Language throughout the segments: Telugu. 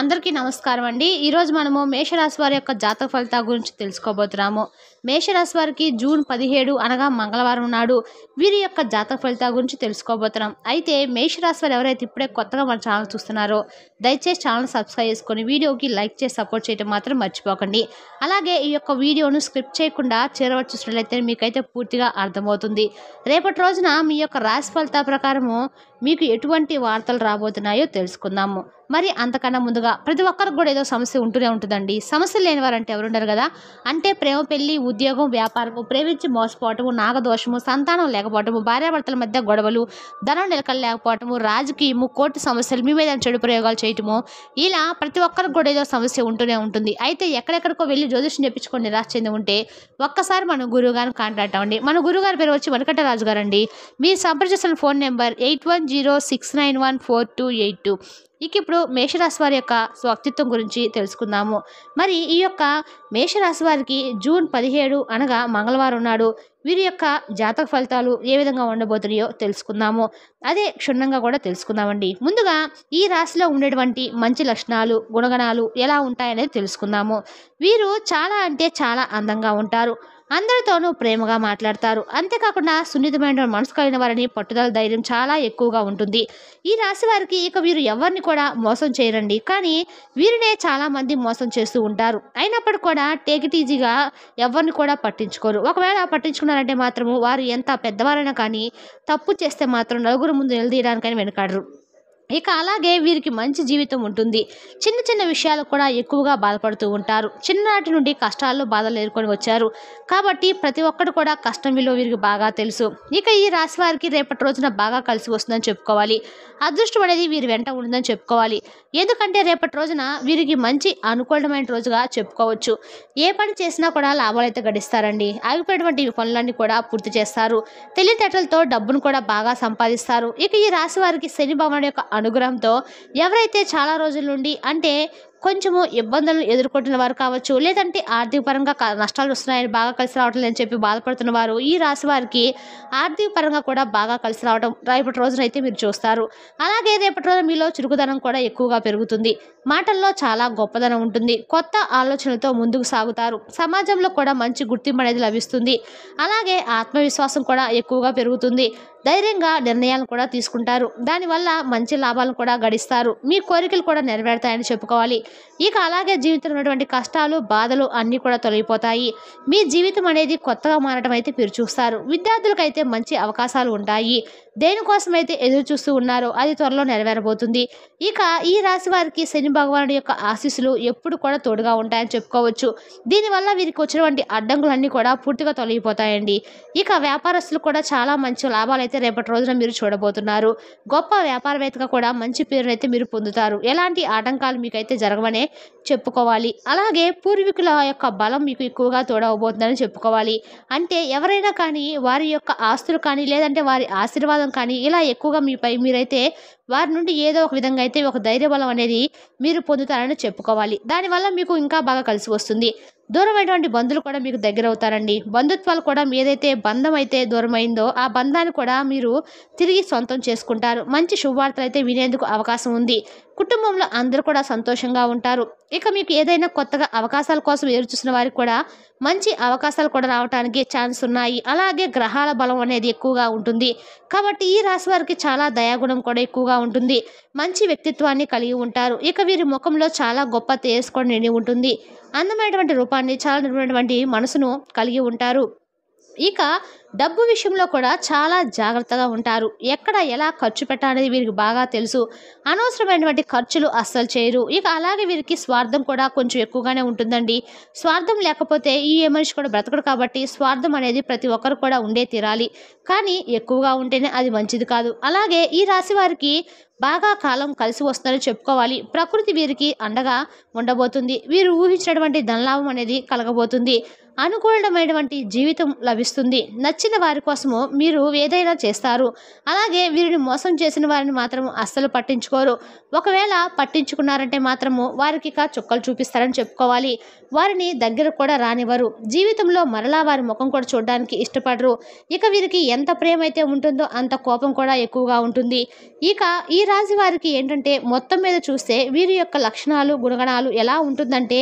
అందరికీ నమస్కారం అండి. ఈరోజు మనము మేషరాశి వారి యొక్క జాతక ఫలితాల గురించి తెలుసుకోబోతున్నాము. మేషరాశి వారికి జూన్ 17 అనగా మంగళవారం నాడు వీరి యొక్క జాతక ఫలితాల గురించి తెలుసుకోబోతున్నాం. అయితే మేషరాశి వారు ఎవరైతే ఇప్పుడే కొత్తగా మన ఛానల్ చూస్తున్నారో దయచేసి ఛానల్ సబ్స్క్రైబ్ చేసుకొని వీడియోకి లైక్ చేసి సపోర్ట్ చేయడం మాత్రం మర్చిపోకండి. అలాగే ఈ యొక్క వీడియోను స్క్రిప్ట్ చేయకుండా చివరి చూసినట్లయితే మీకైతే పూర్తిగా అర్థమవుతుంది. రేపటి రోజున మీ యొక్క రాశి ఫలితాల ప్రకారము మీకు ఎటువంటి వార్తలు రాబోతున్నాయో తెలుసుకుందాము. మరి అంతకన్నా ముందుగా ప్రతి ఒక్కరికి కూడా ఏదో సమస్య ఉంటూనే ఉంటుందండి. సమస్యలు లేని వారంటే ఎవరుండరు కదా. అంటే ప్రేమ, పెళ్లి, ఉద్యోగం, వ్యాపారము, ప్రేమించి మోసపోవటము, నాగదోషము, సంతానం లేకపోవటము, భార్యాభర్తల మధ్య గొడవలు, ధనం నిలకలు లేకపోవటము, రాజకీయము, కోర్టు సమస్యలు, మీ మీద చెడు ప్రయోగాలు చేయటము, ఇలా ప్రతి ఒక్కరికి కూడా ఏదో సమస్య ఉంటూనే ఉంటుంది. అయితే ఎక్కడెక్కడికో వెళ్ళి జ్యోతిష్యం చెప్పించుకొని నిరాశ చెంది ఉంటే ఒక్కసారి మన గురువు గారిని కాంటాక్ట్ అవ్వండి. మన గురుగారి పేరు వచ్చి వెంకటరాజు గారు అండి. మీరు సంప్రదించిన ఫోన్ నెంబర్ 8106914282. ఇక ఇప్పుడు మేషరాశి వారి యొక్క వ్యక్తిత్వం గురించి తెలుసుకుందాము. మరి ఈ యొక్క మేషరాశి వారికి జూన్ 17 అనగా మంగళవారం నాడు వీరి యొక్క జాతక ఫలితాలు ఏ విధంగా ఉండబోతున్నాయో తెలుసుకుందాము. అదే క్షుణ్ణంగా కూడా తెలుసుకుందామండి. ముందుగా ఈ రాశిలో ఉండేటువంటి మంచి లక్షణాలు, గుణగణాలు ఎలా ఉంటాయనేది తెలుసుకుందాము. వీరు చాలా అంటే చాలా అందంగా ఉంటారు. అందరితోనూ ప్రేమగా మాట్లాడతారు. అంతేకాకుండా సున్నితమైన మనసు కలిగిన వారిని పట్టుదల, ధైర్యం చాలా ఎక్కువగా ఉంటుంది. ఈ రాశి వారికి ఇక వీరు ఎవరిని కూడా మోసం చేయరండి. కానీ వీరినే చాలా మంది మోసం చేస్తూ ఉంటారు. అయినప్పటికీ కూడా టేక్ ఇట్ ఈజీగా ఎవరిని కూడా పట్టించుకోరు. ఒకవేళ పట్టించుకున్నారంటే మాత్రము వారు ఎంత పెద్దవారైనా కానీ తప్పు చేస్తే మాత్రం నలుగురు ముందు నిలదీయడానికైనా వెనకాడరు. ఇక అలాగే వీరికి మంచి జీవితం ఉంటుంది. చిన్న చిన్న విషయాలు కూడా ఎక్కువగా బాధపడుతూ ఉంటారు. చిన్ననాటి నుండి కష్టాల్లో బాధలు ఎదుర్కొని వచ్చారు కాబట్టి ప్రతి ఒక్కరు కూడా కష్టం విలువ వీరికి బాగా తెలుసు. ఇక ఈ రాశి వారికి రేపటి రోజున బాగా కలిసి వస్తుందని చెప్పుకోవాలి. అదృష్టం అనేది వీరి వెంట ఉంటుందని చెప్పుకోవాలి. ఎందుకంటే రేపటి రోజున వీరికి మంచి అనుకూలమైన రోజుగా చెప్పుకోవచ్చు. ఏ పని చేసినా కూడా లాభాలు అయితే గడిస్తారండి. ఆగిపోయినటువంటి పనులన్నీ కూడా పూర్తి చేస్తారు. తెలివితేటలతో డబ్బును కూడా బాగా సంపాదిస్తారు. ఇక ఈ రాశి వారికి శని భగవానుడి యొక్క అనుగ్రహంతో ఎవరైతే చాలా రోజుల నుండి అంటే కొంచెము ఇబ్బందులను ఎదుర్కొంటున్న వారు కావచ్చు, లేదంటే ఆర్థిక పరంగా నష్టాలు వస్తున్నాయని బాగా కలిసి రావట్లేదు అని చెప్పి బాధపడుతున్న వారు ఈ రాశి వారికి ఆర్థిక పరంగా కూడా బాగా కలిసి రావడం రేపటి రోజున అయితే మీరు చూస్తారు. అలాగే రేపటి రోజున మీలో చురుకుదనం కూడా ఎక్కువగా పెరుగుతుంది. మాటల్లో చాలా గొప్పదనం ఉంటుంది. కొత్త ఆలోచనలతో ముందుకు సాగుతారు. సమాజంలో కూడా మంచి గుర్తింపు అనేది లభిస్తుంది. అలాగే ఆత్మవిశ్వాసం కూడా ఎక్కువగా పెరుగుతుంది. ధైర్యంగా నిర్ణయాలను కూడా తీసుకుంటారు. దానివల్ల మంచి లాభాలను కూడా గడిస్తారు. మీ కోరికలు కూడా నెరవేరుతాయని చెప్పుకోవాలి. ఇక అలాగే జీవితంలో ఉన్నటువంటి కష్టాలు, బాధలు అన్నీ కూడా తొలగిపోతాయి. మీ జీవితం అనేది కొత్తగా మారడం అయితే మీరు చూస్తారు. విద్యార్థులకైతే మంచి అవకాశాలు ఉంటాయి. దేనికోసమైతే ఎదురు చూస్తూ ఉన్నారో అది త్వరలో నెరవేరబోతుంది. ఇక ఈ రాశి వారికి శని భగవానుడి యొక్క ఆశీస్సులు ఎప్పుడు కూడా తోడుగా ఉంటాయని చెప్పుకోవచ్చు. దీనివల్ల వీరికి వచ్చినటువంటి అడ్డంకులన్నీ కూడా పూర్తిగా తొలగిపోతాయండి. ఇక వ్యాపారస్తులు కూడా చాలా మంచి లాభాలు అయితే రేపటి రోజున మీరు చూడబోతున్నారు. గొప్ప వ్యాపారవేత్తగా కూడా మంచి పేరునైతే మీరు పొందుతారు. ఎలాంటి ఆటంకాలు మీకైతే జరగవనే చెప్పుకోవాలి. అలాగే పూర్వీకుల యొక్క బలం మీకు ఎక్కువగా తోడవబోతుందని చెప్పుకోవాలి. అంటే ఎవరైనా కానీ వారి యొక్క ఆస్తులు కానీ లేదంటే వారి ఆశీర్వాదం కానీ ఇలా ఎక్కువగా మీపై మీరైతే వారి నుండి ఏదో ఒక విధంగా అయితే ఒక ధైర్య బలం అనేది మీరు పొందుతారని చెప్పుకోవాలి. దానివల్ల మీకు ఇంకా బాగా కలిసి వస్తుంది. దూరమైనటువంటి బంధువులు కూడా మీకు దగ్గర అవుతారండి. బంధుత్వాలు కూడా ఏదైతే బంధం అయితే దూరమైందో ఆ బంధాన్ని కూడా మీరు తిరిగి సొంతం చేసుకుంటారు. మంచి శుభవార్తలు అయితే వినేందుకు అవకాశం ఉంది. కుటుంబంలో అందరూ కూడా సంతోషంగా ఉంటారు. ఇక మీకు ఏదైనా కొత్తగా అవకాశాల కోసం ఎదురు చూసిన వారికి కూడా మంచి అవకాశాలు కూడా రావడానికి ఛాన్స్ ఉన్నాయి. అలాగే గ్రహాల బలం అనేది ఎక్కువగా ఉంటుంది. కాబట్టి ఈ రాశి వారికి చాలా దయాగుణం కూడా ఎక్కువగా ఉంటుంది. మంచి వ్యక్తిత్వాన్ని కలిగి ఉంటారు. ఇక వీరి ముఖంలో చాలా గొప్ప తేజస్సు కూడా నిండి ఉంటుంది. అందమైనటువంటి రూపాన్ని, చాలా నిండినటువంటి మనసును కలిగి ఉంటారు. ఇక డబ్బు విషయంలో కూడా చాలా జాగ్రత్తగా ఉంటారు. ఎక్కడ ఎలా ఖర్చు పెట్టాలనేది వీరికి బాగా తెలుసు. అనవసరమైనటువంటి ఖర్చులు అస్సలు చేయరు. ఇక అలాగే వీరికి స్వార్థం కూడా కొంచెం ఎక్కువగానే ఉంటుందండి. స్వార్థం లేకపోతే ఏ మనిషి కూడా బ్రతకడు కాబట్టి స్వార్థం అనేది ప్రతి ఒక్కరు కూడా ఉండే తీరాలి. కానీ ఎక్కువగా ఉంటేనే అది మంచిది కాదు. అలాగే ఈ రాశి వారికి బాగా కాలం కలిసి వస్తుందని చెప్పుకోవాలి. ప్రకృతి వీరికి అండగా ఉండబోతుంది. వీరు ఊహించినటువంటి ధనలాభం అనేది కలగబోతుంది. అనుకూలమైనటువంటి జీవితం లభిస్తుంది. నచ్చిన నచ్చిన వారి కోసము మీరు ఏదైనా చేస్తారు. అలాగే వీరిని మోసం చేసిన వారిని మాత్రం అస్సలు పట్టించుకోరు. ఒకవేళ పట్టించుకున్నారంటే మాత్రము వారికి ఇక చుక్కలు చూపిస్తారని చెప్పుకోవాలి. వారిని దగ్గర కూడా రానివ్వరు. జీవితంలో మరలా వారి ముఖం కూడా చూడడానికి ఇష్టపడరు. ఇక వీరికి ఎంత ప్రేమ అయితే ఉంటుందో అంత కోపం కూడా ఎక్కువగా ఉంటుంది. ఇక ఈ రాశి వారికి ఏంటంటే మొత్తం మీద చూస్తే వీరి యొక్క లక్షణాలు గుణగణాలు ఎలా ఉంటుందంటే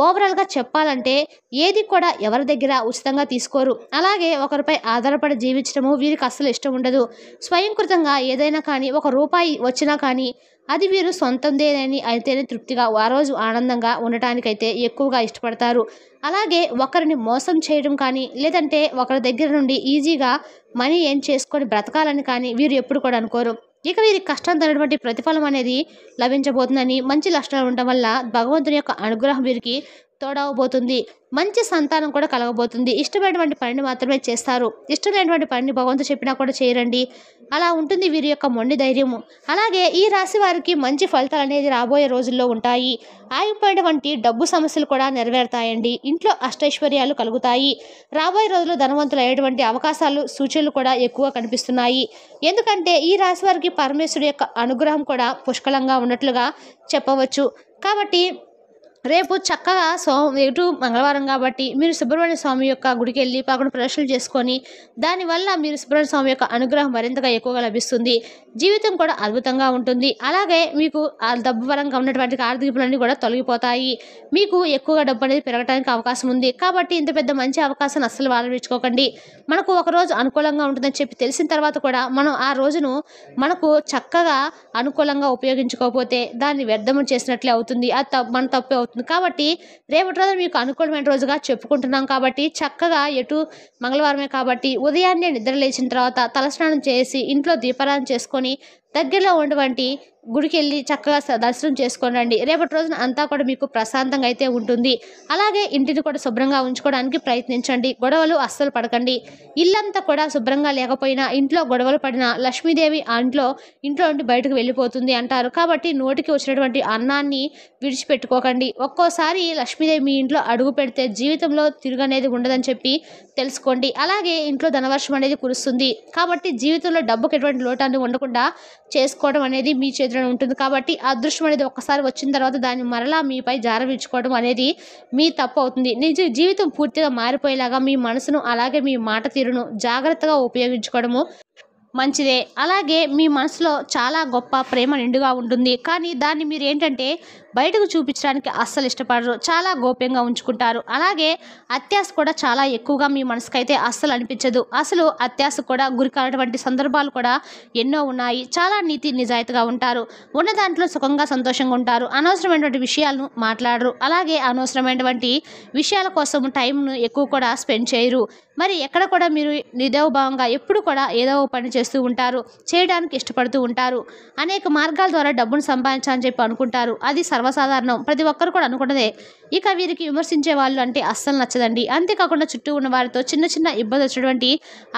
ఓవరాల్గా చెప్పాలంటే ఏది కూడా ఎవరి దగ్గర ఉచితంగా తీసుకోరు. అలాగే ఒకరిపై ఆధారపడి జీవించడము వీరికి అస్సలు ఇష్టం ఉండదు. స్వయంకృతంగా ఏదైనా కానీ ఒక రూపాయి వచ్చినా కానీ అది వీరు సొంతందేనని అయితేనే తృప్తిగా ఆ రోజు ఆనందంగా ఉండటానికైతే ఎక్కువగా ఇష్టపడతారు. అలాగే ఒకరిని మోసం చేయడం కానీ లేదంటే ఒకరి దగ్గర నుండి ఈజీగా మనీ ఏం చేసుకొని బ్రతకాలని కానీ వీరు ఎప్పుడు కూడా అనుకోరు. ఇక వీరి కష్టం తగినటువంటి ప్రతిఫలం అనేది లభించబోతుందని, మంచి లక్షణాలు ఉండటం వల్ల భగవంతుని యొక్క అనుగ్రహం వీరికి తోడవబోతుంది. మంచి సంతానం కూడా కలగబోతుంది. ఇష్టమైనటువంటి పనిని మాత్రమే చేస్తారు. ఇష్టం లేనటువంటి పనిని భగవంతుడు చెప్పినా కూడా చేయరండి. అలా ఉంటుంది వీరి యొక్క మొండి ధైర్యము. అలాగే ఈ రాశి వారికి మంచి ఫలితాలు అనేది రాబోయే రోజుల్లో ఉంటాయి. ఆగిపోయినటువంటి డబ్బు సమస్యలు కూడా నెరవేరుతాయండి. ఇంట్లో అష్టైశ్వర్యాలు కలుగుతాయి. రాబోయే రోజుల్లో ధనవంతులు అయ్యేటువంటి అవకాశాలు సూచనలు కూడా ఎక్కువ కనిపిస్తున్నాయి. ఎందుకంటే ఈ రాశి వారికి పరమేశ్వరుడి యొక్క అనుగ్రహం కూడా పుష్కలంగా ఉన్నట్లుగా చెప్పవచ్చు. కాబట్టి రేపు చక్కగా మంగళవారం కాబట్టి మీరు సుబ్రహ్మణ్య స్వామి యొక్క గుడికి వెళ్ళి 11 ప్రదక్షిణలు చేసుకొని దానివల్ల మీరు సుబ్రహ్మణ్య స్వామి యొక్క అనుగ్రహం మరింతగా ఎక్కువగా లభిస్తుంది. జీవితం కూడా అద్భుతంగా ఉంటుంది. అలాగే మీకు డబ్బు పరంగా ఉన్నటువంటి ఆర్థిక ఇబ్బందులన్నీ కూడా తొలగిపోతాయి. మీకు ఎక్కువగా డబ్బు అనేది పెరగడానికి అవకాశం ఉంది. కాబట్టి ఇంత పెద్ద మంచి అవకాశాన్ని అస్సలు వాడవించుకోకండి. మనకు ఒకరోజు అనుకూలంగా ఉంటుందని చెప్పి తెలిసిన తర్వాత కూడా మనం ఆ రోజును మనకు చక్కగా అనుకూలంగా ఉపయోగించుకోకపోతే దాన్ని వ్యర్థం చేసినట్లే అవుతుంది. అది మన తప్పే అవుతుంది. కాబట్టి రేపటి రోజు మీకు అనుకూలమైన రోజుగా చెప్పుకుంటున్నాం. కాబట్టి చక్కగా మంగళవారమే కాబట్టి ఉదయాన్నే నిద్ర లేచిన తర్వాత తలస్నానం చేసి ఇంట్లో దీపారాధన చేసుకొని దగ్గరలో ఉన్నటువంటి గుడికి వెళ్ళి చక్కగా దర్శనం చేసుకొని రండి. రేపటి రోజున అంతా కూడా మీకు ప్రశాంతంగా అయితే ఉంటుంది. అలాగే ఇంటిని కూడా శుభ్రంగా ఉంచుకోవడానికి ప్రయత్నించండి. గొడవలు అస్సలు పడకండి. ఇల్లంతా కూడా శుభ్రంగా లేకపోయినా ఇంట్లో గొడవలు పడినా లక్ష్మీదేవి ఆ ఇంట్లో నుండి బయటకు వెళ్ళిపోతుంది అంటారు. కాబట్టి నోటికి వచ్చినటువంటి అన్నాన్ని విడిచిపెట్టుకోకండి. ఒక్కోసారి లక్ష్మీదేవి మీ ఇంట్లో అడుగు పెడితే జీవితంలో తిరుగనేది ఉండదని చెప్పి తెలుసుకోండి. అలాగే ఇంట్లో ధనవర్షం అనేది కురుస్తుంది. కాబట్టి జీవితంలో డబ్బుకి ఎటువంటి లోటాన్ని ఉండకుండా చేసుకోవడం అనేది మీ చేతిలో ఉంటుంది. కాబట్టి అదృష్టం అనేది ఒక్కసారి వచ్చిన తర్వాత దాన్ని మరలా మీపై జారవించుకోవడం అనేది మీ తప్పు అవుతుంది. నిజ జీవితం పూర్తిగా మారిపోయేలాగా మీ మనసును అలాగే మీ మాట తీరును జాగ్రత్తగా ఉపయోగించుకోవడము మంచిదే. అలాగే మీ మనసులో చాలా గొప్ప ప్రేమ నిండుగా ఉంటుంది. కానీ దాన్ని మీరు ఏంటంటే బయటకు చూపించడానికి అస్సలు ఇష్టపడరు. చాలా గోప్యంగా ఉంచుకుంటారు. అలాగే అత్యాశ కూడా చాలా ఎక్కువగా మీ మనసుకైతే అస్సలు అనిపించదు. అసలు అత్యాశ కూడా గురికానటువంటి సందర్భాలు కూడా ఎన్నో ఉన్నాయి. చాలా నీతి నిజాయితీగా ఉంటారు. ఉన్న దాంట్లో సుఖంగా సంతోషంగా ఉంటారు. అనవసరమైనటువంటి విషయాలను మాట్లాడరు. అలాగే అనవసరమైనటువంటి విషయాల కోసం టైంను ఎక్కువ కూడా స్పెండ్ చేయరు. మరి ఎక్కడ కూడా మీరు నిదోభావంగా ఎప్పుడు కూడా ఏదో పని చేస్తూ ఉంటారు. చేయడానికి ఇష్టపడుతూ ఉంటారు. అనేక మార్గాల ద్వారా డబ్బును సంపాదించాలని చెప్పి అనుకుంటారు. అది సర్వసాధారణం. ప్రతి ఒక్కరు కూడా అనుకున్నదే. ఇక వీరికి విమర్శించే వాళ్ళు అంటే అస్సలు నచ్చదండి. అంతేకాకుండా చుట్టూ ఉన్న వారితో చిన్న చిన్న ఇబ్బంది వచ్చేటువంటి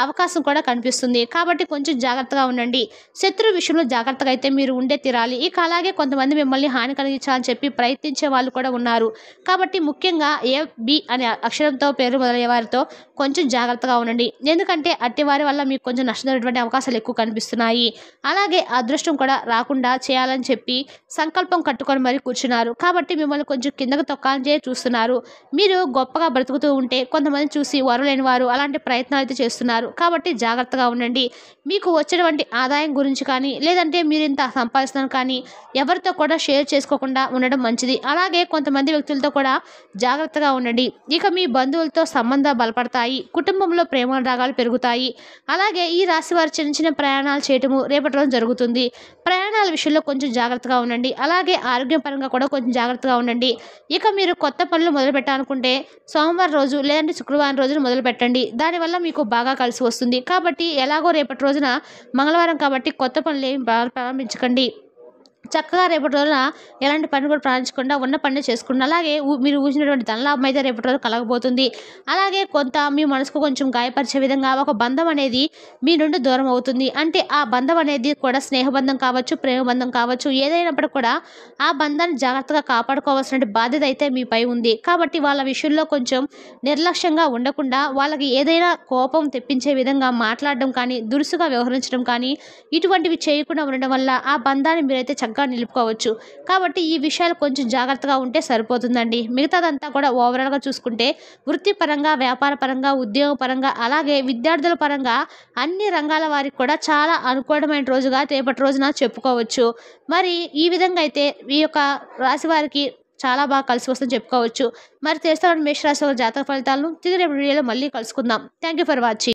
అవకాశం కూడా కనిపిస్తుంది. కాబట్టి కొంచెం జాగ్రత్తగా ఉండండి. శత్రు విషయంలో జాగ్రత్తగా అయితే మీరు ఉండే తీరాలి. ఇక అలాగే కొంతమంది మిమ్మల్ని హాని కలిగించాలని చెప్పి ప్రయత్నించే వాళ్ళు కూడా ఉన్నారు. కాబట్టి ముఖ్యంగా AB అనే అక్షరంతో పేరు మొదలయ్యే వారితో కొంచెం జాగ్రత్తగా ఉండండి. ఎందుకంటే అట్టి వారి వల్ల మీకు కొంచెం నష్టపోయేటువంటి అవకాశాలు ఎక్కువ కనిపిస్తున్నాయి. అలాగే అదృష్టం కూడా రాకుండా చేయాలని చెప్పి సంకల్పం కట్టుకొని మరి కూర్చున్నారు. కాబట్టి మిమ్మల్ని కొంచెం కిందకు తొక్కాలని చూస్తున్నారు. మీరు గొప్పగా బ్రతుకుతూ ఉంటే కొంతమంది చూసి వరలేని వారు అలాంటి ప్రయత్నాలు అయితే చేస్తున్నారు. కాబట్టి జాగ్రత్తగా ఉండండి. మీకు వచ్చినటువంటి ఆదాయం గురించి కానీ లేదంటే మీరు ఇంత సంపాదిస్తున్నారు కానీ ఎవరితో కూడా షేర్ చేసుకోకుండా ఉండడం మంచిది. అలాగే కొంతమంది వ్యక్తులతో కూడా జాగ్రత్తగా ఉండండి. ఇక మీ బంధువులతో సంబంధాలు బలపడతాయి. కుటుంబంలో ప్రేమానురాగాలు పెరుగుతాయి. అలాగే ఈ రాశి వారు చిన్న చిన్న ప్రయాణాలు చేయటము రేపటి రోజు జరుగుతుంది. ప్రయాణాల విషయంలో కొంచెం జాగ్రత్తగా ఉండండి. అలాగే ఆరోగ్యపరంగా కూడా కొంచెం జాగ్రత్తగా ఉండండి. ఇక మీరు కొత్త పనులు మొదలు పెట్టాలనుకుంటే సోమవారం రోజు లేదంటే శుక్రవారం రోజున మొదలు పెట్టండి. దానివల్ల మీకు బాగా కలిసి వస్తుంది. కాబట్టి ఎలాగో రేపటి రోజున మంగళవారం కాబట్టి కొత్త పనులు ఏమి ప్రారంభించకండి. చక్కగా రేపటి రోజున ఎలాంటి పని కూడా ప్రారంభించకుండా ఉన్న పనిని చేసుకుంటూ అలాగే మీరు ఊహించినటువంటి ధనలాభం అయితే రేపటి రోజు కలగబోతుంది. అలాగే కొంత మీ మనసుకు కొంచెం గాయపరిచే విధంగా ఒక బంధం అనేది మీ నుండి దూరం అవుతుంది. అంటే ఆ బంధం అనేది కూడా స్నేహబంధం కావచ్చు, ప్రేమ బంధం కావచ్చు, ఏదైనప్పటికి కూడా ఆ బంధాన్ని జాగ్రత్తగా కాపాడుకోవాల్సిన బాధ్యత అయితే మీపై ఉంది. కాబట్టి వాళ్ళ విషయంలో కొంచెం నిర్లక్ష్యంగా ఉండకుండా వాళ్ళకి ఏదైనా కోపం తెప్పించే విధంగా మాట్లాడడం కానీ, దురుసుగా వ్యవహరించడం కానీ ఇటువంటివి చేయకుండా ఉండడం వల్ల ఆ బంధాన్ని మీరైతే చక్కగా నిలుపుకోవచ్చు. కాబట్టి ఈ విషయాలు కొంచెం జాగ్రత్తగా ఉంటే సరిపోతుందండి. మిగతాదంతా కూడా ఓవరాల్‌గా చూసుకుంటే వృత్తిపరంగా, వ్యాపార పరంగా, ఉద్యోగ పరంగా అలాగే విద్యార్థుల పరంగా అన్ని రంగాల వారికి కూడా చాలా అనుకూలమైన రోజుగా రేపటి రోజున చెప్పుకోవచ్చు. మరి ఈ విధంగా అయితే ఈ యొక్క రాశి వారికి చాలా బాగా కలిసి వస్తుందని చెప్పుకోవచ్చు. మరి తెలుసుకోవాలని మేషరాశి వారి జాతక ఫలితాలను తిరిగి రేపటి వీడియోలో మళ్ళీ కలుసుకుందాం. Thank you for watching.